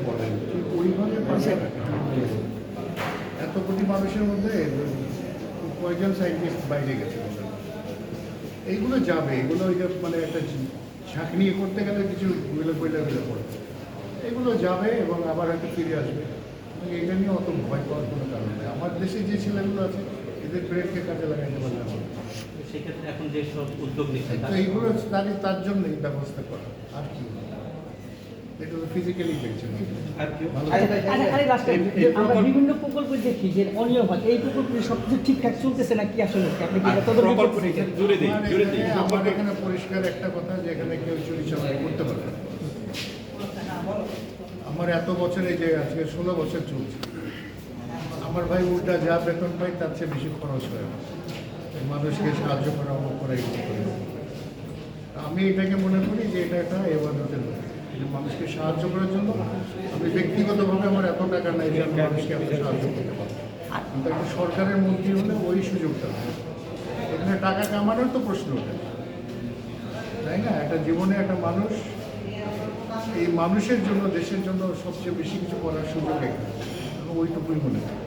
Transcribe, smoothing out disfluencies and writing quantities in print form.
বলেন ঠিক ওইভাবে এত কোটি মানুষের মধ্যে কয়েকজন সায়েন্টিস্ট বাইরে গেছে এইগুলো যাবে, এগুলো ওই যে মানে একটা ঝাঁকনি করতে গেলে কিছু বইলে পড়ে এগুলো যাবে এবং আবার হয়তো ফিরে আসবে। এটা নিয়ে অত ভয় পাওয়ার কোনো কারণ নেই। আমার দেশে যে ছেলেগুলো আছে এদের ব্রেনকে কাজে লাগাইতে পারলে আমার সেক্ষেত্রে এখন যে সব উদ্যোগ নিচ্ছেন তো এইগুলো তার জন্যই ব্যবস্থা করা আর কি এটা তো ফিজিক্যালি দেখছেন। আমরা বিভিন্ন প্রকল্প দেখি যে অনিয়ম হয়, এই প্রকল্পে সবকিছু ঠিকঠাক চলতেছে না কি আসলে আপনি কি এটা তদন্ত করছেন? আমার এখানে পরিষ্কার একটা কথা যে এখানে কেউ চুরি চামারি করতে পারে না। আমার এত বছরে যে আজকে 16 বছর চলছে, আমার ভাই উল্টা যা বেতন পাই তার চেয়ে বেশি খরচ হয় মানুষকে সাহায্য করা অমুক করা এগুলো করে। আমি এটাকে মনে করি যে এটা একটা এবাদতের মতো। মানুষকে সাহায্য করার জন্য আমি ব্যক্তিগতভাবে আমার এত টাকা নাই যে আমি মানুষকে আমি সাহায্য করতে পারবো, কিন্তু একটা সরকারের মন্ত্রী হলে ওই সুযোগটা হয়। এখানে টাকা কামানোর তো প্রশ্ন ওঠে, তাই না? একটা জীবনে একটা মানুষ এই মানুষের জন্য দেশের জন্য সবচেয়ে বেশি কিছু করার সুযোগ এখানে ওইটুকুই মনে হয়।